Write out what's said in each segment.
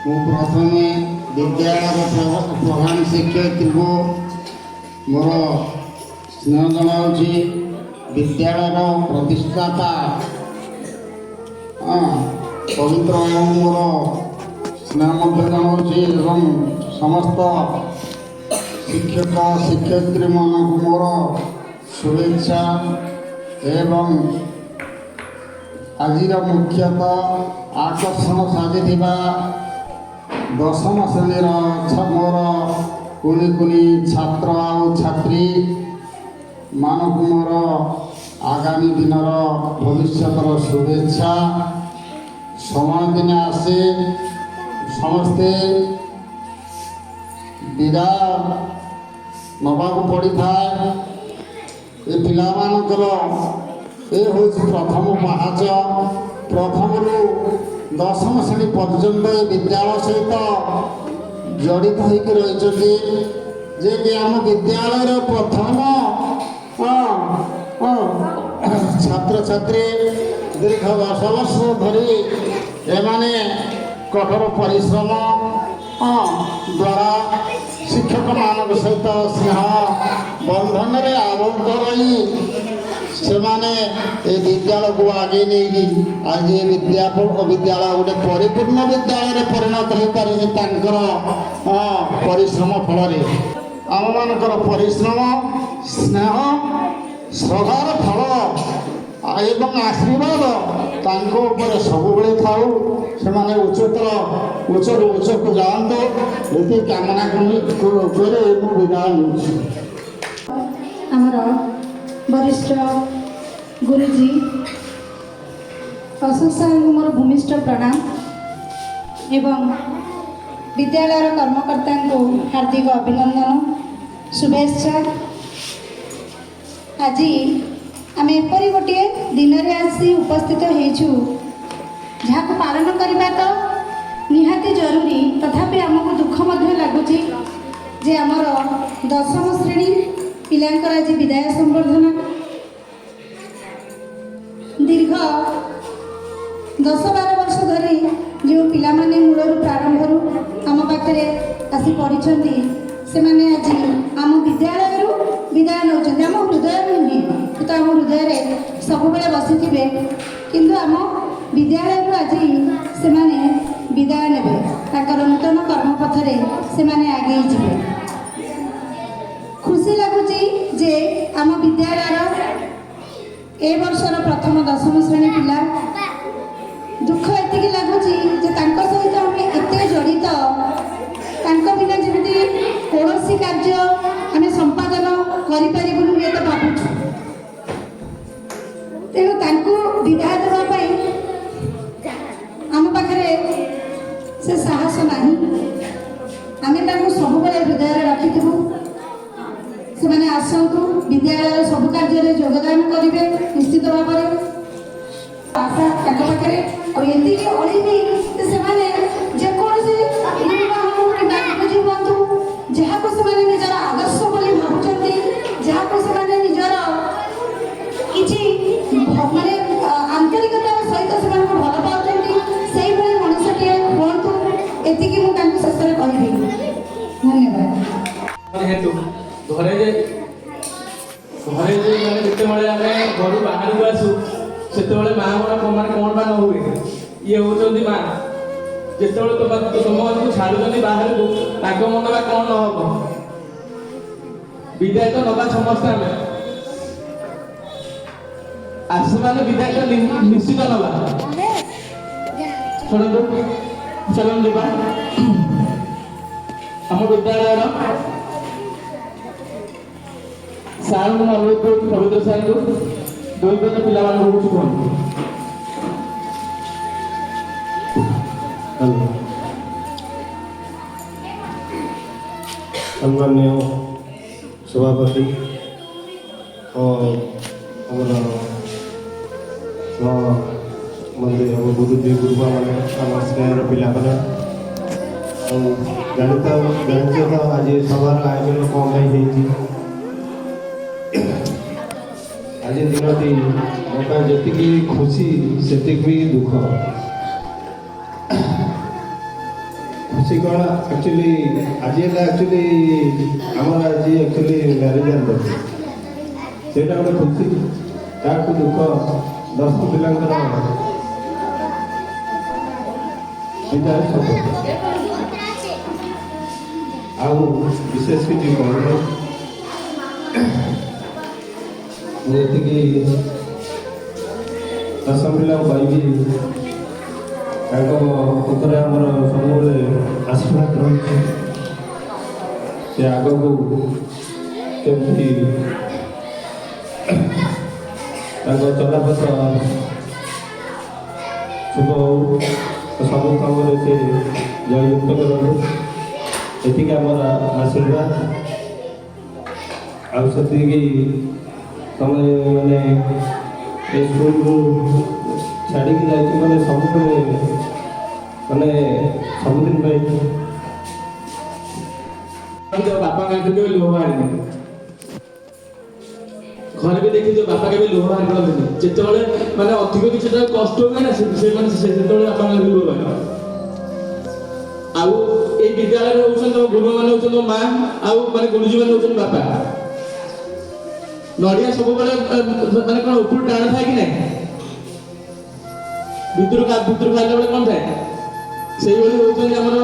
प्रथमे विद्यालय प्रधान शिक्षक को मोर स्नेह जनाऊँगी। विद्यालय प्रतिष्ठाता पवित्र एवं मोर ସ୍ନେହ ମଧ୍ୟ ଜଣାଉଛି ଏବଂ ସମସ୍ତ ଶିକ୍ଷକ ଶିକ୍ଷୟିତ୍ରୀମାନଙ୍କୁ ମୋର ଶୁଭେଚ୍ଛା। ଏବଂ ଆଜିର ମୁଖ୍ୟତଃ ଆକର୍ଷଣ ସାଜିଥିବା ଦଶମ ଶ୍ରେଣୀର ମୋର କୁନି କୁନି ଛାତ୍ର ଆଉ ଛାତ୍ରୀ ମାନଙ୍କୁ ମୋର ଆଗାମୀ ଦିନର ଭବିଷ୍ୟତର ଶୁଭେଚ୍ଛା। ସମୟ ଦିନେ ଆସେ ସମସ୍ତେ ବିଦାୟ ନେବାକୁ ପଡ଼ିଥାଏ। ଏ ପିଲାମାନଙ୍କର ଏ ହେଉଛି ପ୍ରଥମ ପାହାଚ। ପ୍ରଥମରୁ ଦଶମ ଶ୍ରେଣୀ ପର୍ଯ୍ୟନ୍ତ ଏ ବିଦ୍ୟାଳୟ ସହିତ ଜଡ଼ିତ ହୋଇକି ରହିଛନ୍ତି। ଯେ କି ଆମ ବିଦ୍ୟାଳୟର ପ୍ରଥମ ଛାତ୍ରଛାତ୍ରୀ ଦୀର୍ଘ 10 ବର୍ଷ ଧରି ଏମାନେ କଠୋର ପରିଶ୍ରମ ଦ୍ୱାରା ଶିକ୍ଷକମାନଙ୍କ ସହିତ ସ୍ନେହ ବନ୍ଧନରେ ଆବଦ୍ଧ ରହି ସେମାନେ ଏ ବିଦ୍ୟାଳୟକୁ ଆଗେଇ ନେଇକି ଆଜି ଏ ବିଦ୍ୟାଳୟ ଗୋଟେ ପରିପୂର୍ଣ୍ଣ ବିଦ୍ୟାଳୟରେ ପରିଣତ ହୋଇପାରିଛି ତାଙ୍କର ପରିଶ୍ରମ ଫଳରେ। ଆମମାନଙ୍କର ପରିଶ୍ରମ ସ୍ନେହ ଶ୍ରଦ୍ଧାର ଫଳ ଏବଂ ଆଶୀର୍ବାଦ ତାଙ୍କ ଉପରେ ସବୁବେଳେ ଥାଉ। ସେମାନେ ଉଚ୍ଚରୁ ଉଚ୍ଚକୁ ଯାଆନ୍ତୁ ଏଠି କାମନା କରି ମୁଁ ବିଦାୟ ନେଉଛି। ଆମର ବରିଷ୍ଠ ଗୁରୁଜୀ ଅଶୋକ ସାର୍ଙ୍କୁ ମୋର ଭୂମିଷ୍ଠ ପ୍ରଣାମ ଏବଂ ବିଦ୍ୟାଳୟର କର୍ମକର୍ତ୍ତାଙ୍କୁ ହାର୍ଦ୍ଦିକ ଅଭିନନ୍ଦନ ଶୁଭେଚ୍ଛା। ଆଜି ଆମେ ଏପରି ଗୋଟିଏ ଦିନରେ ଆସି ଉପସ୍ଥିତ ହେଇଛୁ ଯାହାକୁ ପାଳନ କରିବା ତ ନିହାତି ଜରୁରୀ। ତଥାପି ଆମକୁ ଦୁଃଖ ମଧ୍ୟ ଲାଗୁଛି ଯେ ଆମର ଦଶମ ଶ୍ରେଣୀ ପିଲାଙ୍କର ଆଜି ବିଦାୟ ସମ୍ବର୍ଦ୍ଧନା। ଦୀର୍ଘ 10-12 ବର୍ଷ ଧରି ଯେଉଁ ପିଲାମାନେ ମୂଳରୁ ପ୍ରାରମ୍ଭରୁ ଆମ ପାଖରେ ଆସି ପଢ଼ିଛନ୍ତି ସେମାନେ ଆଜି ଆମ ବିଦ୍ୟାଳୟରୁ ବିଦାୟ ନେଉଛନ୍ତି। ଆମ ହୃଦୟରୁ ନୁହେଁ, କିନ୍ତୁ ଆମ ହୃଦୟରେ ସବୁବେଳେ ବସିଥିବେ, କିନ୍ତୁ ଆମ ବିଦ୍ୟାଳୟରୁ ଆଜି ସେମାନେ ବିଦାୟ ନେବେ। ତାଙ୍କର ନୂତନ କର୍ମପଥରେ ସେମାନେ ଆଗେଇ ଯିବେ। ଖୁସି ଲାଗୁଛି ଯେ ଆମ ବିଦ୍ୟାଳୟର ଏ ବର୍ଷର ପ୍ରଥମ ଦଶମ ଶ୍ରେଣୀ ପିଲା। ଦୁଃଖ ଏତିକି ଲାଗୁଛି ଯେ ତାଙ୍କ ସହିତ ଆମେ ଏତେ ଜଡ଼ିତ, ତାଙ୍କ ବିନା ଯେମିତି କୌଣସି କାର୍ଯ୍ୟ ଆମେ ସମ୍ପାଦନ କରିପାରିବୁନି ହୁଏତ ଭାବୁଛୁ। ତେଣୁ ତାଙ୍କୁ ବିଦାୟ ଦେବା ପାଇଁ ଆମ ପାଖରେ ସେ ସାହସ ନାହିଁ। ଆମେ ତାଙ୍କୁ ସବୁବେଳେ ହୃଦୟରେ ରଖିଥିବୁ। ସେମାନେ ଆସନ୍ତୁ, ବିଦ୍ୟାଳୟର ସବୁ କାର୍ଯ୍ୟରେ ଯୋଗଦାନ କରିବେ ନିଶ୍ଚିତ ଭାବରେ। ଆଶା ତାଙ୍କ ପାଖରେ ଆଉ ଏତିକି ଅଳିବି ଯେ ସେମାନେ ଯେକୌଣସି ହୁଅନ୍ତୁ, ଯାହାକୁ ସେମାନେ ନିଜର ଆଦର୍ଶ ବୋଲି ଭାବୁଛନ୍ତି, ଯାହାକୁ ସେମାନେ ନିଜର କିଛି ମାନେ ଆନ୍ତରିକତାର ସହିତ ସେମାନଙ୍କୁ ଭଲ ପାଉଛନ୍ତି, ସେଇଭଳି ମଣିଷଟିଏ ହୁଅନ୍ତୁ। ଏତିକି ମୁଁ ତାଙ୍କୁ ଶେଷରେ କହିବି। ଧନ୍ୟବାଦ। ଘରେ ଯେତେବେଳେ ଆମେ ଘରୁ ବାହାରକୁ ଆସୁ ସେତେବେଳେ ମା ମାନେ କ'ଣ ବା ନ ହୁଏ। ଇଏ ହେଉଛନ୍ତି ମା। ଯେତେବେଳେ ତୁମମାନଙ୍କୁ ଛାଡ଼ୁଛନ୍ତି ବାହାରକୁ ତାଙ୍କ ମନ ବା କ'ଣ ନ ହବ। ବିଦାୟ ତ ନବା ସମସ୍ତେ ଆମେ ଆସୁ ମାନେ ବିଦାୟ ତ ନିଶ୍ଚିତ ନବା। ଶୁଣନ୍ତୁ ଯିବା ଆମ ବିଦ୍ୟାଳୟର ସାର୍ଙ୍କୁ ମୁଁ ଅନୁରୋଧ କରୁଛି, ପବିତ୍ର ସାର୍ଙ୍କୁ 2 ଜଣ ପିଲାମାନଙ୍କୁ କିଛି କୁହନ୍ତୁ। सम्मान्य सभापति और मंदिर गुरुजी गुरुबा मैंने आम स्नेहर पिला जानते तो आज सभार आयोजन कौन आज दिनटी मोटा जी खुशी से भी दुख। खुशी कौन एक्चुअली आज एक्चुअली आमर आज एक्चुअली मैरेज एनिवर्सरी से गोटे खुशी क्या दुख 10 पिला ବିଦାୟ ଶପଥ। ଆଉ ବିଶେଷ କିଛି କହିଲେ ମୁଁ ଏତିକି ଦଶ ପିଲାଙ୍କୁ କହିବି ତାଙ୍କ ଉପରେ ଆମର ସବୁବେଳେ ଆଶୀର୍ବାଦ ରହିଛି। ସେ ଆଗକୁ କେମିତି ତାଙ୍କ ଚଲାପଥ ଶୁଭ ହଉ, ସବୁ କାମରେ ସେ ଜୟଯୁକ୍ତ କରନ୍ତୁ, ଏତିକି ଆମର ଆଶୀର୍ବାଦ। ଆଉ ସେତିକି ତମେ ମାନେ ଏ ସ୍କୁଲକୁ ଛାଡ଼ିକି ଯାଇଛି ମାନେ ସବୁବେଳେ ମାନେ ସବୁଦିନ ପାଇଁ ବାପା କେବେ ଲୁହ ବାହାରିନି। ଘରେ ବି ଦେଖିଛ ବାପା କେବେ ଲୁହ ବାହାରି କରନ୍ତିନି। ଯେତେବେଳେ ମାନେ ଅଧିକ କିଛି କଷ୍ଟ ହୁଏ ନା ସେତେବେଳେ ବାପା ଲୁହ ବାହାରେ। ଆଉ ଏଇ ବିଦ୍ୟାଳୟରେ ହଉଛନ୍ତି ତମ ଗୁରୁମାନେ ହଉଛନ୍ତି ତମ ମା, ଆଉ ମାନେ ଗୁରୁଜୀ ମାନେ ହଉଛନ୍ତି ବାପା। ନଡ଼ିଆ ସବୁବେଳେ ମାନେ କଣ ଉପରୁ ଟାଣ ଥାଏ କି ନାହିଁ, ଭିତରୁ ଖାଇଲା ବେଳେ କଣ ଥାଏ, ସେଇଭଳି ହଉଛନ୍ତି ଆମର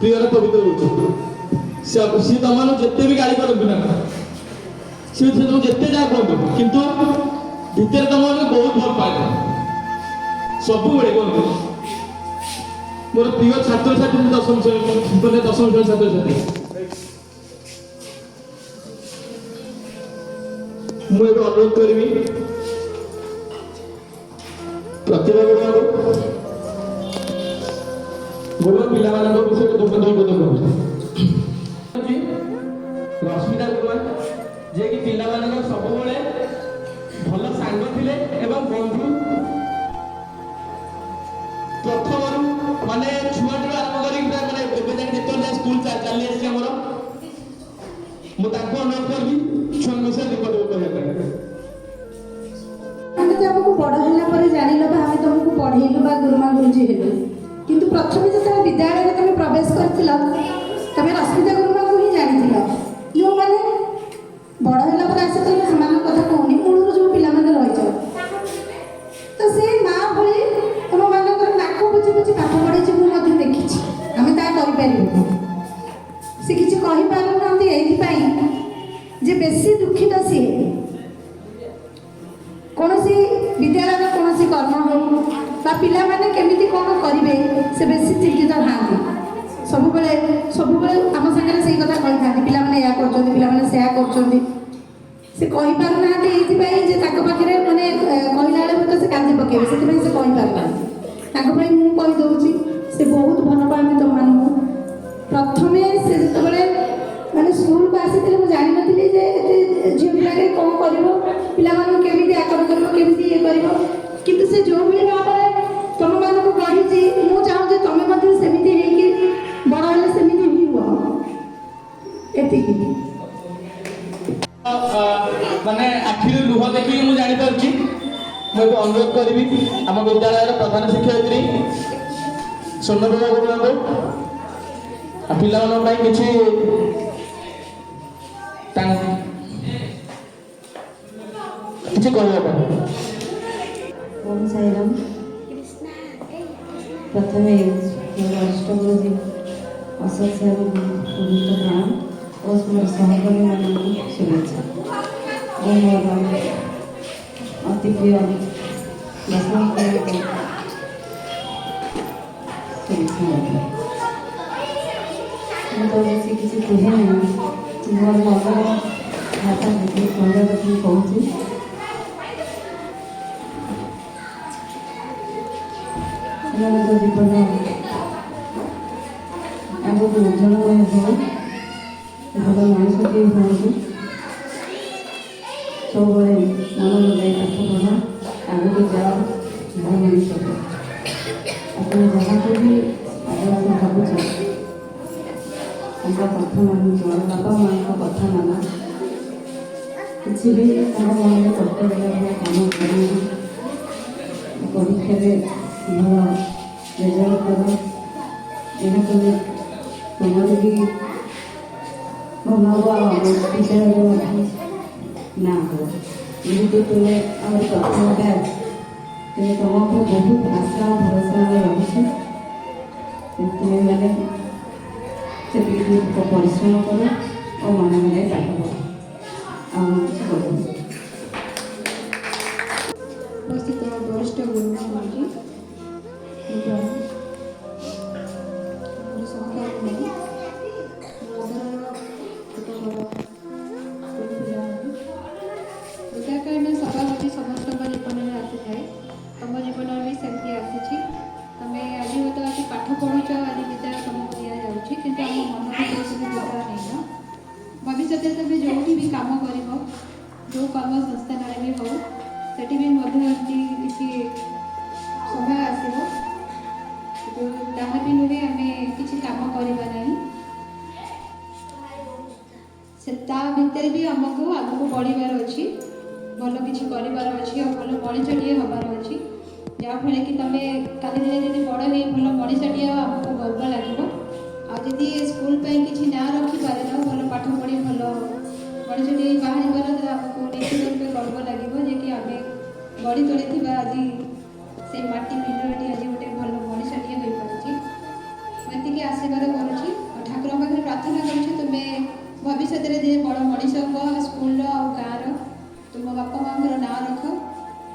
ପ୍ରିୟର ପବିତ୍ର ହଉଛନ୍ତି। ସିଏ ତମମାନଙ୍କୁ ଯେତେ ବି ଗାଳି କରନ୍ତୁ ନା, ସିଏ ତମକୁ ଯେତେ ଯାହା କୁହନ୍ତୁ, କିନ୍ତୁ ଭିତରେ ତମମାନଙ୍କୁ ବହୁତ ଭଲ ପାଆନ୍ତି। ସବୁବେଳେ କୁହନ୍ତୁ ମୋର ପ୍ରିୟ ଛାତ୍ରଛାତ୍ରୀ ଦଶମ ଶ୍ରେଣୀ ଛାତ୍ରଛାତ୍ରୀ। ମୁଁ ଏବେ ଅନୁରୋଧ କରିବି ପ୍ରତିଭା ଗୁରୁମା ପିଲାମାନଙ୍କ ବିଷୟରେ ଦୁଇ ପଦ କହୁଛି। ରଶ୍ମିତା ଗୁରୁମା ଯିଏକି ପିଲାମାନଙ୍କ ସବୁବେଳେ ଭଲ ସାଙ୍ଗ ଥିଲେ ଏବଂ ବନ୍ଧୁ। ପ୍ରଥମରୁ ମାନେ ଛୁଆଠାରୁ ଆରମ୍ଭ କରିକି ମାନେ ଏବେ ଯାଏ ଯେତେବେଳେ ସ୍କୁଲ ଚାଲି ଆସିଛି ଆମର, ମୁଁ ତାଙ୍କୁ ଅନୁରୋଧ କରିବି ଛୁଆଙ୍କ ବିଷୟରେ ଦୁଇ ପଦ କହିବା ପାଇଁ। ଆମେ ତ ଆମକୁ ବଡ଼ ହେଲା ପରେ ଜାଣିଲ ବା ଆମେ ତମକୁ ପଢ଼େଇଲୁ ବା ଗୁରୁମା ଗୁରୁଜୀ ହେଲୁ, କିନ୍ତୁ ପ୍ରଥମେ ଯେତେବେଳେ ବିଦ୍ୟାଳୟରେ ତମେ ପ୍ରବେଶ କରିଥିଲ ତମେ ରଶ୍ମିତା ଗୁରୁମାଙ୍କୁ ହିଁ ଜାଣିଥିଲ। ଯେଉଁମାନେ ବଡ଼ ହେଲା ପରେ ଆସିଥିଲେ ସେମାନଙ୍କ କଥା କହୁନି, ମୂଳରୁ ଯେଉଁ ପିଲାମାନେ ରହିଛ, ତ ସେ ମା ଭଳି ତମମାନଙ୍କର ନାକ ବୁଝି ବୁଝି ପାଠ ପଢ଼େଇଛି ମୁଁ ମଧ୍ୟ ଦେଖିଛି। ଆମେ ତାହା କରିପାରିବୁ, ସେ କିଛି କହିପାରୁନାହାନ୍ତି ଏଇଥିପାଇଁ ଯେ ବେଶୀ ଦୁଃଖିତ ସିଏ। କୌଣସି ବିଦ୍ୟାଳୟର କୌଣସି କର୍ମ ହେଉ ବା ପିଲାମାନେ କେମିତି କ'ଣ କରିବେ ସେ ବେଶୀ ଚିନ୍ତିତ ଥାଆନ୍ତି। ସବୁବେଳେ ଆମ ସାଙ୍ଗରେ ସେଇ କଥା କହିଥାନ୍ତି, ପିଲାମାନେ ଏହା କରୁଛନ୍ତି, ପିଲାମାନେ ସେୟା କରୁଛନ୍ତି। ସେ କହିପାରୁନାହାନ୍ତି ଏଇଥିପାଇଁ ଯେ ତାଙ୍କ ପାଖରେ ମାନେ କହିଲା ବେଳେ ହୁଏତ ସେ କାନ୍ଦି ପକେଇବେ, ସେଥିପାଇଁ ସେ କହିପାରୁନାହାନ୍ତି। ତାଙ୍କ ପାଇଁ ମୁଁ କହିଦେଉଛି, ସେ ବହୁତ ଭଲ ପାଆନ୍ତି ତମମାନଙ୍କୁ। ପ୍ରଥମେ ସେ ଯେତେବେଳେ ମାନେ ସ୍କୁଲକୁ ଆସିଥିଲେ ମୁଁ ଜାଣିନଥିଲି ଯେ ଏତେ ଝିଅ ପିଲାରେ କ'ଣ କରିବ, ପିଲାମାନଙ୍କୁ କେମିତି ଆକଟ କରିବ, କେମିତି ଇଏ କରିବ, କିନ୍ତୁ ସେ ଯେଉଁଭଳି ଭାବରେ ତମମାନଙ୍କୁ ଗଢ଼ିଛି, ମୁଁ ଚାହୁଁଛି ତମେ ମଧ୍ୟ ସେମିତି ହେଇକି ବଡ଼ ହେଲେ ସେମିତି ହିଁ ହୁଅ। ଏତିକି। ମାନେ ଆଖିରୁ ଲୁହ ଦେଖିକି ମୁଁ ଜାଣିପାରୁଛି। ମୁଁ ଏବେ ଅନୁରୋଧ କରିବି ଆମ ବିଦ୍ୟାଳୟର ପ୍ରଧାନ ଶିକ୍ଷୟିତ୍ରୀ ସ୍ୱର୍ଣ୍ଣପ୍ରଭା ଗୁରୁମାଙ୍କୁ ପିଲାମାନଙ୍କ ପାଇଁ କିଛି କହିବା ପାଇଁ। ओम साईराम। प्रथमे अष्टगुरुजी अशोक साहेब पवित्र प्रणाम और सहकर्मी मान शुभेच्छा। मोर अति प्रिय दशम ମୁଁ ତ ବେଶୀ କିଛି କୁହେ ନାହିଁ, ମୋର ମନର ଭାଷା ଯେତିକି କହିବା କଥା ମୁଁ କହୁଛି। ସେମାନଙ୍କ ଜୀବନ ଆଗକୁ ଉଜ୍ଜଳମୟ ହେଉ, ଭଲ ମଣିଷଟିଏ ହୁଅନ୍ତୁ, ସବୁବେଳେ ମନ ଲଗାଇ ପାଠ ପଢ଼, ଆଗକୁ ଯାଅ, ଭଲ ମଣିଷ ହୁଅ। ଆପଣ ଯାହାକୁ ବି ଆଗକୁ ଭାବୁଛ ତାଙ୍କ କଥା ମାନୁଛ, ବାପା ମାଆଙ୍କ କଥା ମାନ, କିଛି ବି ତାଙ୍କ ମନରେ କଷ୍ଟ ଦେଲା ଭଳିଆ କାମ କରିବ। ପରୀକ୍ଷାରେ ଭଲ ରେଜଲ୍ଟ କର, ଏହା କଲେ ତମର ବି ଭଲ ହେବ ଆଉ ଆମ ବିଦ୍ୟାଳୟରେ ମଧ୍ୟ ନାଁ ହେବ। ଯେହେତୁ ତୁମେ ଆମର ପ୍ରଥମ ବ୍ୟାଚ୍, ତେଣୁ ତୁମ ଉପରେ ବହୁତ ଆଶା ଓ ଭରସା ରହିଛି। ପରିଶ୍ରମ କର ଓ ମନ ଭଳାଇ ପାଠ ପଢ଼। ଆଉ କିଛି କହିବି। ଉପସ୍ଥିତ ବରିଷ୍ଠ ଗୁରୁଜୀ ସହକାରୀ ବିଦ୍ୟାକାଳୀନ ସଭାପତି ସମସ୍ତଙ୍କ ଜୀବନରେ ଆସିଥାଏ। ତମ ଜୀବନରେ ବି ସେମିତି ଆସିଛି। ତମେ ଆଜି ହୁଏତ ଆଜି ପାଠ ପଢ଼ୁଛ, ଆଜି ବିଦ୍ୟା ତମକୁ ଦିଆଯାଉଛି, କିନ୍ତୁ ଆମ ମନ ଭିତରେ ତୁମେ ବିଦ୍ୟା ନେଇନ। ଭବିଷ୍ୟତରେ ତୁମେ ଯେଉଁଠି ବି କାମ କରିବ, ଯେଉଁ କର୍ମ ସଂସ୍ଥାନରେ ବି ହଉ, ସେଠି ବି ମଧ୍ୟ ଏମିତି କିଛି ସମୟ ଆସିବ ତାହା ବି ନୁହେଁ ଆମେ କିଛି କାମ କରିବା ନାହିଁ। ତା ଭିତରେ ବି ଆମକୁ ଆଗକୁ ବଢ଼ିବାର ଅଛି, ଭଲ କିଛି କରିବାର ଅଛି ଆଉ ଭଲ ମଣିଷଟିଏ ହେବାର ଅଛି, ଯାହାଫଳରେ କି ତୁମେ କାଲି ଦିନେ ଯଦି ବଡ଼ ହେଇ ଭଲ ମଣିଷଟିଏ ଆମକୁ ଗର୍ବ ଲାଗିବ। ଆଉ ଯଦି ସ୍କୁଲ ପାଇଁ କିଛି ନାଁ ରଖିପାରିଲ, ଭଲ ପାଠ ପଢ଼ି ଭଲ ମଣିଷଟିଏ ବାହାରିବାର, ତ ଆମକୁ ନିଶ୍ଚିତ ରୂପେ ଗର୍ବ ଲାଗିବ ଯେ କି ଆମେ ଗଢ଼ି ତୋଳିଥିବା ଆଜି ସେଇ ମାଟି ପିଣ୍ଡଟି ଆଜି ଗୋଟେ ଭଲ ମଣିଷଟିଏ ହୋଇପାରୁଛି। ମୁଁ ଏତିକି ଆଶୀର୍ବାଦ କରୁଛି ଆଉ ଠାକୁରଙ୍କ ପାଖରେ ପ୍ରାର୍ଥନା କରୁଛି ତୁମେ ଭବିଷ୍ୟତରେ ଯେ ବଡ଼ ମଣିଷ ହୁଅ, ସ୍କୁଲର ଆଉ ଗାଁର ତୁମ ବାପା ମାଆଙ୍କର ନାଁ ରଖ,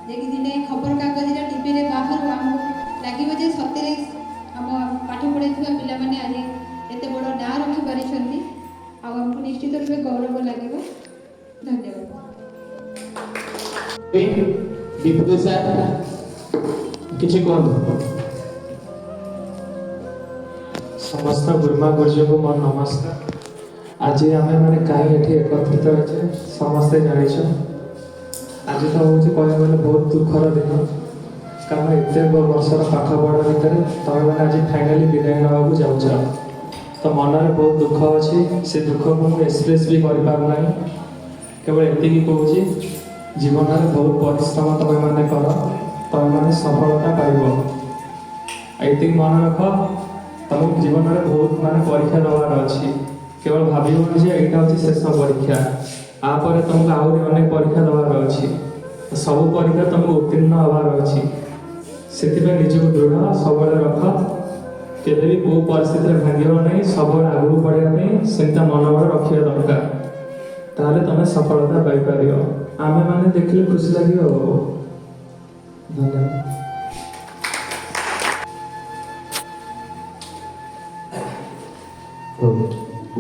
ଯେ କି ଦିନେ ଖବରକାଗଜରେ ଟିଭିରେ ବାହାରୁ ଆମକୁ ଲାଗିବ ଯେ ସତରେ ଆମ ପାଠ ପଢ଼ାଇଥିବା ପିଲାମାନେ ଆଜି ଏତେ ବଡ଼ ନାଁ ରଖିପାରିଛନ୍ତି, ଆଉ ଆମକୁ ନିଶ୍ଚିତ ରୂପେ ଗୌରବ ଲାଗିବ। ଧନ୍ୟବାଦ। ବିଭୂତି ସାର୍ କିଛି କୁହନ୍ତୁ। ସମସ୍ତ ଗୁରୁମା ଗୁରୁଜୀଙ୍କୁ ମୋର ନମସ୍କାର। ଆଜି ଆମେ ମାନେ କାହିଁ ଏଠି ଏକତ୍ରିତ ହେଇଛେ ସମସ୍ତେ ଜାଣିଛ। ଆଜି ତ ହେଉଛି କହିବାକୁ ଗଲେ ବହୁତ ଦୁଃଖର ଦିନ, କାରଣ ଏତେ ବର୍ଷର ପାଠ ପଢ଼ା ଭିତରେ ତମେମାନେ ଆଜି ଫାଇନାଲି ବିଦାୟ ନେବାକୁ ଯାଉଛ। ତ ମନରେ ବହୁତ ଦୁଃଖ ଅଛି, ସେ ଦୁଃଖକୁ ମୁଁ ଏକ୍ସପ୍ରେସ୍ ବି କରିପାରୁନାହିଁ। କେବଳ ଏତିକି କହୁଛି, ଜୀବନରେ ବହୁତ ପରିଶ୍ରମ ତମେମାନେ କର, ତମେମାନେ ସଫଳତା ପାଇବ। ଏତିକି ମନେ ରଖ, ତମକୁ ଜୀବନରେ ବହୁତ ପରୀକ୍ଷା ଦେବାର ଅଛି। କେବଳ ଭାବିବନି ଯେ ଏଇଟା ହେଉଛି ଶେଷ ପରୀକ୍ଷା, ତାପରେ ତମକୁ ଆହୁରି ଅନେକ ପରୀକ୍ଷା ଦେବାର ଅଛି। ସବୁ ପରୀକ୍ଷା ତମକୁ ଉତ୍ତୀର୍ଣ୍ଣ ହେବାର ଅଛି। ସେଥିପାଇଁ ନିଜକୁ ଦୃଢ଼ ସବୁବେଳେ ରଖ, କେବେ ବି କେଉଁ ପରିସ୍ଥିତିରେ ଭାଙ୍ଗିବ ନାହିଁ। ସବୁବେଳେ ଆଗକୁ ବଢ଼ିବା ପାଇଁ ସେମିତି ମନୋବଳ ରଖିବା ଦରକାର, ତାହେଲେ ତମେ ସଫଳତା ପାଇପାରିବ। ଆମେମାନେ ଦେଖିଲେ ଖୁସି ଲାଗିବ। ଧନ୍ୟବାଦ।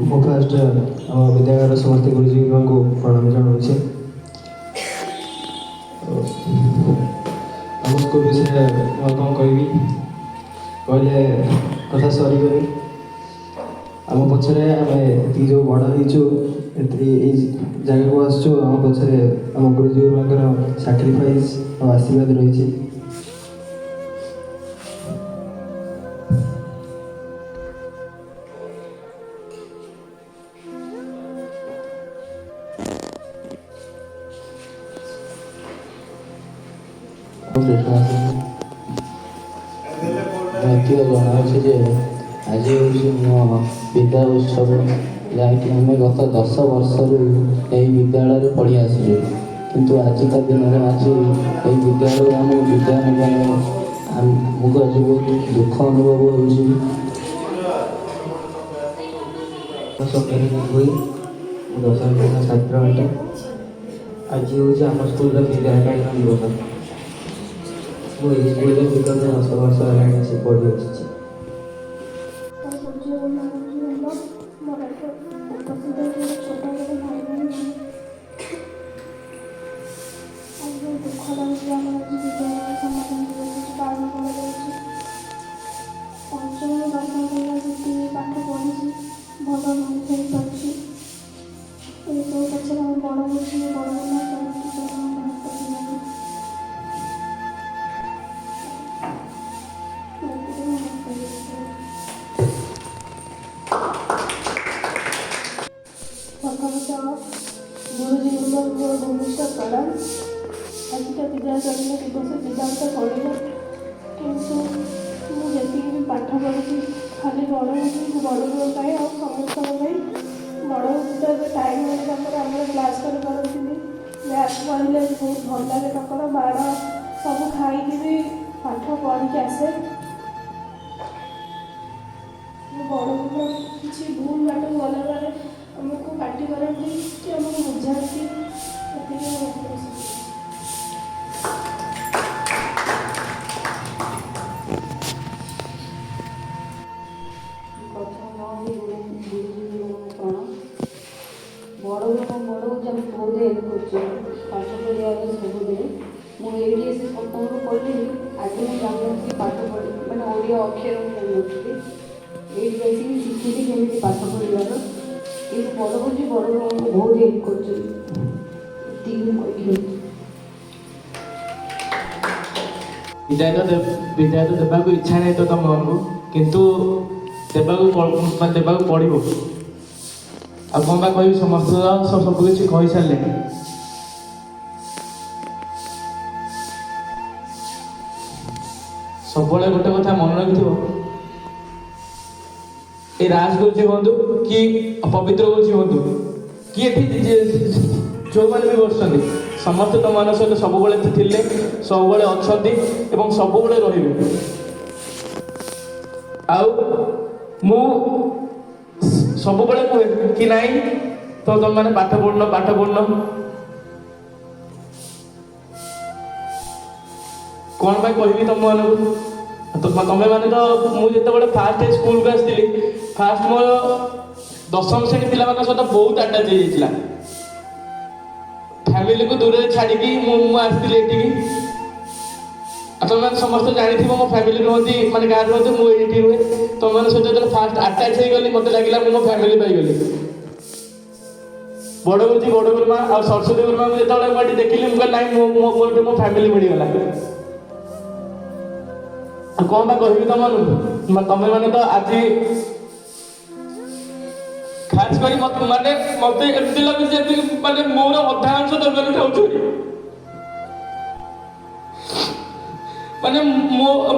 ମୁଁ ଫାଷ୍ଟ ଆମ ବିଦ୍ୟାଳୟର ସମସ୍ତ ଗୁରୁଜୀମାନଙ୍କୁ ପ୍ରଣାମ ଜଣାଉଛି। ଆମ ସ୍କୁଲ ବିଷୟରେ ମୁଁ କ'ଣ କହିବି, କହିଲେ କଥା ସରିବନି। ଆମ ପଛରେ ଆମେ ଏତିକି ଯେଉଁ ବଡ଼ ହେଇଛୁ, ଏଇ ଜାଗାକୁ ଆସୁଛୁ, ଆମ ପଛରେ ଆମ ଗୁରୁଜୀ ଗୁରୁମାଙ୍କର ସାକ୍ରିଫାଇସ୍ ଆଉ ଆଶୀର୍ବାଦ ରହିଛି। ଏତିକି ଜଣାଉଛି ଯେ ଆଜି ହେଉଛି ମୋ ବିଦ୍ୟା ଉତ୍ସବ, ଯାହାକି ଆମେ ଗତ 10 ବର୍ଷରୁ ଏହି ବିଦ୍ୟାଳୟରେ ପଢ଼ି ଆସିଛୁ। କିନ୍ତୁ ଆଜିକା ଦିନରେ ଆଜି ଏହି ବିଦ୍ୟାଳୟରୁ ଆମକୁ ବିଦ୍ୟା ନେବାର ଆମକୁ ଆଜି ବହୁତ ଦୁଃଖ ଅନୁଭବ ହେଉଛି। ମୁଁ 10ମ ଶ୍ରେଣୀର ଛାତ୍ର ଅଟେ। ଆଜି ହେଉଛି ଆମ ସ୍କୁଲର ବିଦ୍ୟାକାଳୀନ ଦିବସ। ମୁଁ ଏହି ସ୍କୁଲରେ ବିଗତ 10 ବର୍ଷ ହେଲାଣି ଆସି ପଢ଼ି ଆସିଛି। ଦୁଃଖ ଲାଗୁଛି ଆମର ଆଜି ବିଦ୍ୟାଳୟ ସମାଧାନ ଦିବସ ପାଳନ କରାଯାଉଛି। ପଞ୍ଚମରୁ 10ମ ଯାଏଁ ଯେତିକି ପାଠ ପଢ଼ିଛି, ଭଲ ମଣିଷ ହେଇପାରୁଛି। ଏସବୁ ପଛରେ ଆମେ ବଡ଼ ହେଉଛି, ବଡ଼ ହେଲା ସବୁଠି ପ୍ରଥମତଃ ଗୁରୁଜୀ ଗୁରୁମାଙ୍କୁ ଭୂମିଷ୍ଠ ପ୍ରଣାମ। ଆଜିକା ବିଦ୍ୟାକାଳୀନ ଦିବସ ଯିବାକୁ ତ ପଡ଼ିବ, କିନ୍ତୁ ମୁଁ ଯେତିକି ବି ପାଠ ପଢ଼ିଛି ଖାଲି ବଡ଼ ହେଉଛି ବଡ଼ଙ୍କ ପାଇଁ ଆଉ ସମସ୍ତଙ୍କ ପାଇଁ। ବଡ଼ ହେଉଛି ତ ଏବେ ଟାଇମ୍ ହେଲେ ତାଙ୍କର ଆମର କ୍ଲାସ୍ କରିପାରନ୍ତିନି। ମ୍ୟାଥ୍ ପଢ଼ିଲେ ବହୁତ ଭଲ ଲାଗେ, ତାଙ୍କର ବାଡ଼ ସବୁ ଖାଇକି ବି ପାଠ ପଢ଼ିକି ଆସେ। ମୁଁ ବଡ଼ଙ୍କ ଆମର କିଛି ଭୁଲ ବାଟକୁ ଗଲାବେଳେ ଆମକୁ ପାଟି କରନ୍ତି କି ଆମକୁ ବୁଝାନ୍ତି, ସେଥିପାଇଁ ଆମକୁ ଖୁସି। ବଡ଼ ହେଉଛି ଆମେ ବହୁତ ହେଲ୍ପ କରୁଛୁ ପାଠ ପଢ଼ିବାରେ ସବୁବେଳେ। ମୁଁ ଏଇଠି ଆସି ସପ୍ତମରୁ ପଢ଼ିଲି, ଆଜି ମୁଁ ଜାଣିନଥିଲି ପାଠ ପଢ଼ି ମାନେ ଓଡ଼ିଆ ଅକ୍ଷର ମୁଁ ଜାଣିନଥିଲି, ଏଇଠି ଆସିକି ଶିଖିଲି କେମିତି ପାଠ ପଢ଼ିବାର। ଏଇଠି ବଡ଼ ହେଉଛି ବଡ଼ ଆମକୁ ବହୁତ ହେଲ୍ପ କରୁଛନ୍ତି, ଏତିକି ମୁଁ କହିବି। ବିଦାୟ ତ ଦେବାକୁ ଇଚ୍ଛା ନାହିଁ ତ ତମ ମନକୁ, କିନ୍ତୁ ଦେବାକୁ ପଡ଼ିବ। ଆଉ କ'ଣ ବା କହିବି, ସମସ୍ତ ସବୁ କିଛି କହିସାରିଲେଣି। ସବୁବେଳେ ଗୋଟେ କଥା ମନେ ରଖିଥିବ, ଏ ରାଜ ଗୁରୁଜୀ ହୁଅନ୍ତୁ କି ପବିତ୍ର ଗୁରୁଜୀ ହୁଅନ୍ତୁ କି ଏଠି ଯେଉଁମାନେ ବି ବସୁଛନ୍ତି, ସମସ୍ତେ ତମମାନଙ୍କ ସହିତ ସବୁବେଳେ ଥିଲେ, ସବୁବେଳେ ଅଛନ୍ତି ଏବଂ ସବୁବେଳେ ରହିବେ। ଆଉ ମୁଁ ସବୁବେଳେ କୁହେ କି ନାଇଁ ତମମାନେ ପାଠ ପଢୁନ। କ'ଣ ପାଇଁ କହିବି ତମମାନଙ୍କୁ, ତମେ ମାନେ ତ ମୁଁ ଯେତେବେଳେ ଫାଷ୍ଟ ସ୍କୁଲକୁ ଆସିଥିଲି, ଫାଷ୍ଟ ମୋର 10ମ ଶ୍ରେଣୀ ପିଲାମାନଙ୍କ ସହିତ ବହୁତ ଆଟାଚ୍ ହେଇଯାଇଥିଲା। ଫ୍ୟାମିଲିକୁ ଦୂରରେ ଛାଡ଼ିକି ମୁଁ ଆସିଥିଲି ଏଠିକି। ଆଉ ତମେମାନେ ସମସ୍ତେ ଜାଣିଥିବ ମୋ ଫ୍ୟାମିଲି ରୁହନ୍ତି, ମାନେ ଗାଁରେ ରୁହନ୍ତି, ମୁଁ ଏଇଠି ରୁହେ। ତମମାନଙ୍କ ସହିତ ଯେତେବେଳେ ଫାଷ୍ଟ ଆଟାଚ୍ ହେଇଗଲି, ମୋତେ ଲାଗିଲା ମୁଁ ମୋ ଫ୍ୟାମିଲି ପାଇଗଲି। ବଡ଼ ଗୁରୁମା ଆଉ ସରସ୍ୱତୀ ଗୁରୁମାଙ୍କୁ ଯେତେବେଳେ ମୁଁ ଏଠି ଦେଖିଲି, ମୁଁ କହିଲି ନାଇଁ ମୋର ମୋ ଫ୍ୟାମିଲି ମିଳିଗଲା। ଆଉ କ'ଣ ବା କହିବି ତମମାନଙ୍କୁ, ତମେମାନେ ତ ଆଜି ଖାସ କରି ମତେ ଏମିତି ଲାଗୁଛି ଯେମିତି ମାନେ ମୋର ଅଧା ଅଂଶ ତମେମାନେ ଖାଉଛନ୍ତି। ମାନେ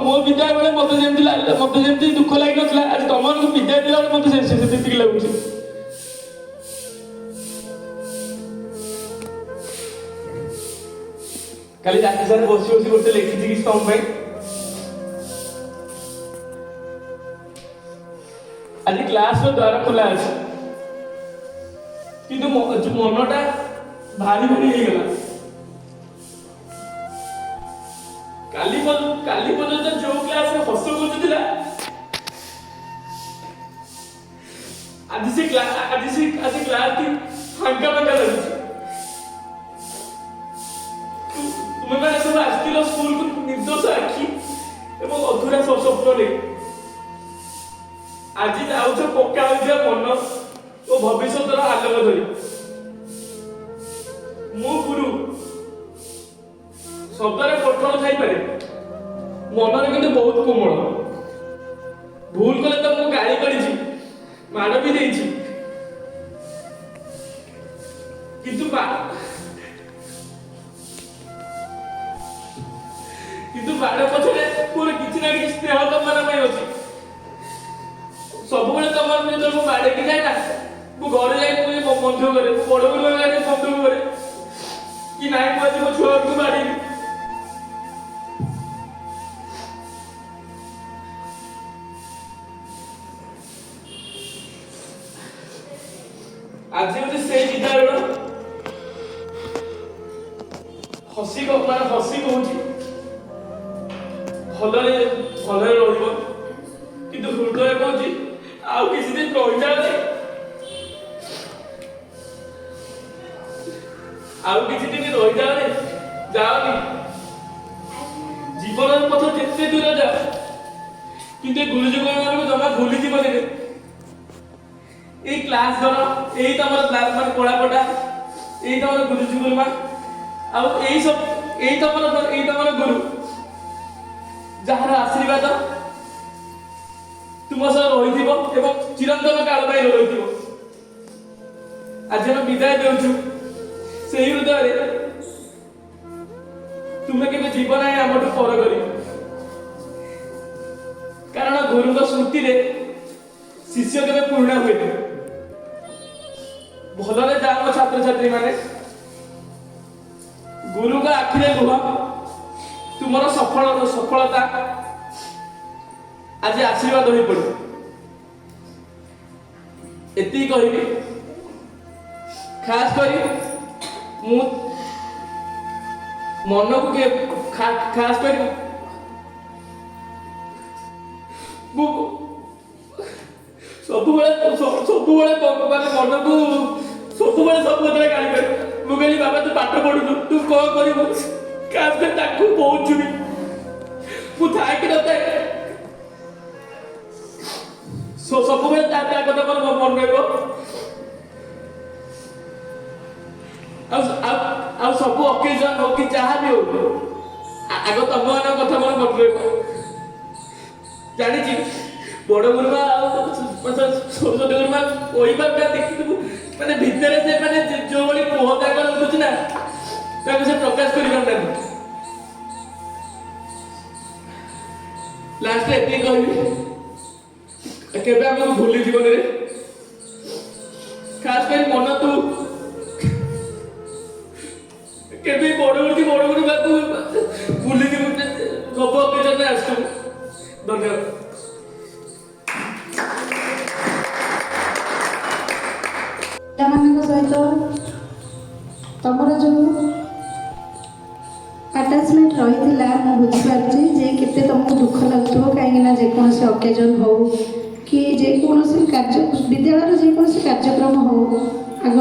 ମୋ ବିଦାୟ ବେଳେ ମତେ ଯେମିତି ଦୁଃଖ ଲାଗିନଥିଲା, ଆଜି ତମମାନଙ୍କୁ ବିଦାୟ ଦେଲା ବେଳେ ମତେ ସେତିକି ଲାଗୁଛି। କାଲି ରାତି ସାରା ବସି ଗୋଟେ ଲେଖିଛି କିଛି ତମ ପାଇଁ। ଆଜି କ୍ଲାସର ଦ୍ୱାର ଖୋଲା ଅଛି, କିନ୍ତୁ ମନଟା ଭାରି ହେଇଗଲା। କାଲି ପର୍ଯ୍ୟନ୍ତ ଯୋଉ କ୍ଲାସରେ ହସ ଖୋଜୁଥିଲା, ଆଜି କ୍ଲାସଟି ଫାଙ୍କା ଲାଗୁଛି। ତୁମେମାନେ ସବୁ ଆସିଥିଲ ସ୍କୁଲକୁ ନିର୍ଦ୍ଦୋଷ ଆଖି ଏବଂ ଅଧୁରା ସ୍ୱପ୍ନରେ। ଆଜି ଯାଉଛ ପକ୍କା ହୋଇଥିବା ମନ ଓ ଭବିଷ୍ୟତର ଆଲୋକ ଧରି। ମୁଁ ଗୁରୁ ଶବ୍ଦରେ କଠୋର ଥାଇପାରେ, ମନରେ କିନ୍ତୁ ବହୁତ କୋମଳ। ଭୁଲ କଲେ ତ ମୁଁ ଗାଳି କରିଛି, ମାଡ଼ ବି ଦେଇଛି, କିନ୍ତୁ ବାଡ଼ ପଛରେ ମୋର କିଛି ନା କିଛି ସ୍ନେହ ତମମାନଙ୍କ ପାଇଁ ଅଛି। ସବୁବେଳେ ତମର ଯେତେବେଳେ ମୁଁ ବାଡ଼େଇକି ଯାଏ ନା, ମୁଁ ଘରେ ଯାଇ ବନ୍ଧୁ କରେ, ମୁଁ ବଡ଼ ଗୁରୁମା ବନ୍ଧୁ କରେ କି ନାଇଁ ମୁଁ ଆଜି ମୋ ଛୁଆକୁ ବାଡ଼େଇବି। ଆଜି ହଉଛି ସେଇ ବିଦ୍ୟାଳୟ, ହସି କହୁଛି ଭଲରେ ରହିବ, କିନ୍ତୁ ହୃଦୟ କହୁଛି ଆଉ କିଛି ଦିନ ରହିଯାଉଛି, ଯାଅନି। ଜୀବନର ପଥ ଯେତେ ଦୂର ଯାଅ, କିନ୍ତୁ ଗୁରୁଜୀମାନଙ୍କୁ ଜମା ଭୁଲିଯିବନି। ଏଇ କ୍ଲାସ ଘର, ଏଇ ତମର କ୍ଲାସ ମାନେ ପଢାପଢା, ଏଇ ତମର ଗୁରୁଜୀ ଗୁରୁମା, ଆଉ ଏଇ ତମର ଗୁରୁ, ଯାହାର ଆଶୀର୍ବାଦ ତୁମ ସହ ରହିଥିବ ଏବଂ ଚିରନ୍ତନ କାଳ ପାଇଁ ରହିଥିବ। ଆଜି ଆମେ ବିଦାୟ ଦେଉଛୁ ସେହି ହୃଦୟରେ, ତୁମେ କେବେ ଯିବ ନାହିଁ ଆମଠୁ ପର କରି। କାରଣ ଗୁରୁଙ୍କ ସ୍ମୃତିରେ ଶିଷ୍ୟ କେବେ ପୁରୁଣା ହୁଏନି। ଭଲରେ ଯାଅ ଛାତ୍ରଛାତ୍ରୀ ମାନେ, ଗୁରୁଙ୍କ ଆଖିରେ ଲୁହ, ତୁମର ସଫଳତା ଆଜି ଆଶୀର୍ବାଦ ହୋଇପଡିବ। ଏତିକି କହିବି। ଖାସ୍ କରି ମୁଁ ମନକୁ ଖାସ୍ କରି ମୁଁ ସବୁବେଳେ ମାନେ ମନକୁ ସବୁବେଳେ ସବୁ କଥାରେ ଗାଳି କରେ। ମୁଁ କହିଲି ବାବା ତୁ ପାଠ ପଢୁଛୁ, ତୁ କଣ କରିବୁ? ଖାସ୍ କରି ତାକୁ କହୁଛୁନି, ମୁଁ ଥାଏ କି ନଥାଏ ସବୁବେଳେ ତା କଥା ମୋର ମନେ ରହିବ। ଆଉ ସବୁ ଅକେଜନ ହଉ କି ଯାହା ବି ହଉ ଆଗ ତମମାନଙ୍କ କଥା ମୋର ମନେ ରହିବ। ଜାଣିଛି ବଡ଼ ଗୁରୁମା ଆଉ ଛୋଟ ଗୁରୁମା କହିପାରୁନା, ଦେଖିଥିବୁ ମାନେ ଭିତରେ ସେ ମାନେ ଯୋଉଭଳି କୋହ ତାଙ୍କର ଉଠୁଛି ନା, ତାକୁ ସେ ପ୍ରକାଶ କରିପାରୁନାହାନ୍ତି। ଲାଷ୍ଟରେ ଏତିକି କହିବି, କେବେ ଆମକୁ ଭୁଲି ଜୀବନରେ ଖାସ୍ କରି ମନ ତୁ କେବେ ବଡ଼ ଗୁରୁମାକୁ ଭୁଲି ଯିବୁ, ସବୁ ଅକେଜନରେ ଆସିଥିବୁ। ଧନ୍ୟବାଦ। ପିଲାମାନଙ୍କ ସହିତ ତମର ଯେଉଁ ଆଟାଚମେଣ୍ଟ ରହିଥିଲା ମୁଁ ବୁଝିପାରୁଛି ଯେ କେତେ ତମକୁ ଦୁଃଖ ଲାଗୁଥିବ, କାହିଁକିନା ଯେକୌଣସି ଅକେଜନ୍ ହଉ କି ଯେକୌଣସି ବିଦ୍ୟାଳୟର ଯେକୌଣସି କାର୍ଯ୍ୟକ୍ରମ ହଉ ଆଗ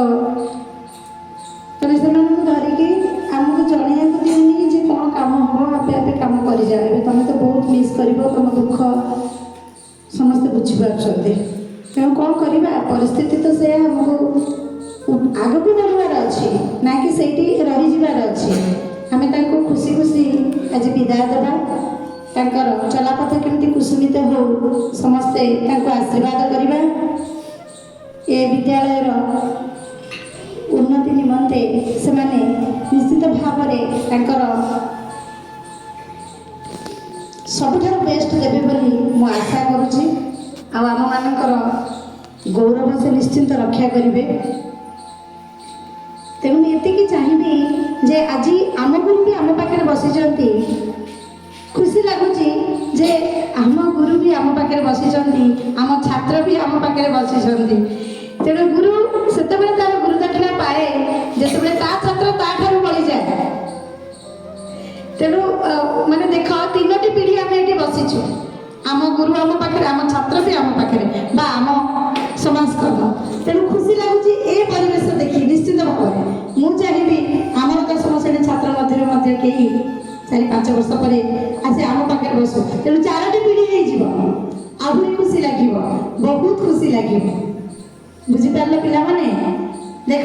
ତମେ ସେମାନଙ୍କୁ ଧରିକି ଆମକୁ ଜଣେଇବାକୁ ଦିଅନି ଯେ କ'ଣ କାମ ହେବ, ଆପେ ଆପେ କାମ କରିଯାଅ। ଏବେ ତମେ ତ ବହୁତ ମିସ୍ କରିବ, ତମ ଦୁଃଖ ସମସ୍ତେ ବୁଝିପାରୁଛନ୍ତି। ତେଣୁ କ'ଣ କରିବା, ପରିସ୍ଥିତି ତ ସେ ଆମକୁ ଆଗକୁ ବଢ଼ିବାର ଅଛି, ନା କି ସେଇଠି ରହିଯିବାର ଅଛି। ଆମେ ତାଙ୍କୁ ଖୁସି ଖୁସି ଆଜି ବିଦାୟ ଦେବା। ତାଙ୍କର ଚଲାପଥ କେମିତି କୁସୁମିତ ହଉ, ସମସ୍ତେ ତାଙ୍କୁ ଆଶୀର୍ବାଦ କରିବା। ଏ ବିଦ୍ୟାଳୟର ଉନ୍ନତି ନିମନ୍ତେ ସେମାନେ ନିଶ୍ଚିତ ଭାବରେ ତାଙ୍କର ସବୁଠାରୁ ବେଷ୍ଟ ଦେବେ ବୋଲି ମୁଁ ଆଶା କରୁଛି। ଆଉ ଆମମାନଙ୍କର ଗୌରବ ସେ ନିଶ୍ଚିନ୍ତ ରକ୍ଷା କରିବେ। ତେଣୁ ମୁଁ ଏତିକି ଚାହିଁବି ଯେ ଆଜି ଆମ ଗୁରୁ ବି ଆମ ପାଖରେ ବସିଛନ୍ତି। ଖୁସି ଲାଗୁଛି ଯେ ଆମ ଗୁରୁ ବି ଆମ ପାଖରେ ବସିଛନ୍ତି, ଆମ ଛାତ୍ର ବି ଆମ ପାଖରେ ବସିଛନ୍ତି। ତେଣୁ ଗୁରୁ ସେତେବେଳେ ତାର ଗୁରୁ ଦକ୍ଷିଣା ପାଏ ଯେତେବେଳେ ତା ଛାତ୍ର ତାଠାରୁ ବଳିଯାଏ। ତେଣୁ ମାନେ ଦେଖ, 3ଟି ପିଢ଼ି ଆମେ ଏଠି ବସିଛୁ। ଆମ ଗୁରୁ ଆମ ପାଖରେ, ଆମ ଛାତ୍ର ବି ଆମ ପାଖରେ, ବା ଆମ ସମାଜକର୍ମ। ତେଣୁ ଖୁସି ଲାଗୁଛି ଏ ପରିବେଶ ଦେଖି। ନିଶ୍ଚିତ ଭାବରେ ମୁଁ ଚାହିଁବି ଆମର 10ମ ଶ୍ରେଣୀ ଛାତ୍ର ମଧ୍ୟରେ ମଧ୍ୟ କେହି 4-5 ବର୍ଷ ପରେ ଆସି ଆମ ପାଖରେ ବସୁ। ତେଣୁ 4ଟି ପିଢ଼ି ହେଇଯିବ, ଆହୁରି ଖୁସି ଲାଗିବ, ବହୁତ ଖୁସି ଲାଗିବ। ବୁଝିପାରିଲ ପିଲାମାନେ? ଦେଖ,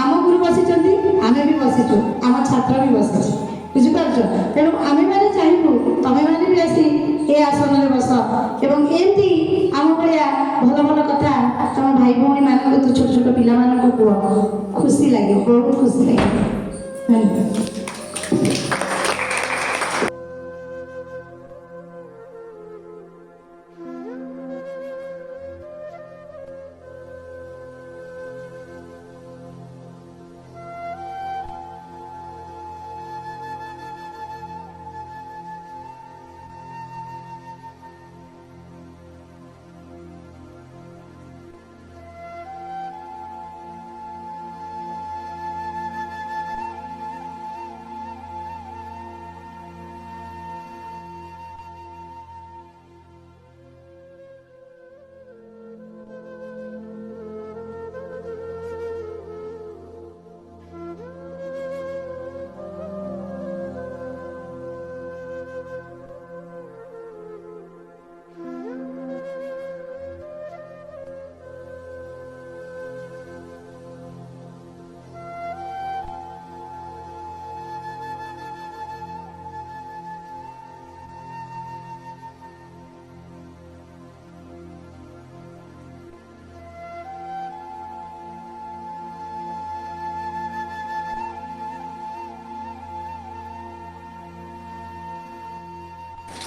ଆମ ଗୁରୁ ବସିଛନ୍ତି, ଆମେ ବି ବସିଛୁ, ଆମ ଛାତ୍ର ବି ବସିଛି। ବୁଝିପାରୁଛ? ତେଣୁ ଆମେମାନେ ଚାହିଁବୁ ତମେମାନେ ବି ଆସି ଏ ଆସନରେ ବସ ଏବଂ ଏମିତି ଆମ ଭଳିଆ ଭଲ ଭଲ କଥା ତମ ଭାଇ ଭଉଣୀ ମାନଙ୍କୁ, ଛୋଟ ଛୋଟ ପିଲାମାନଙ୍କୁ କୁହ। ଖୁସି ଲାଗିବ, ବହୁତ ଖୁସି ଲାଗିବ। ଧନ୍ୟବାଦ।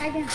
ଆଜ୍ଞା।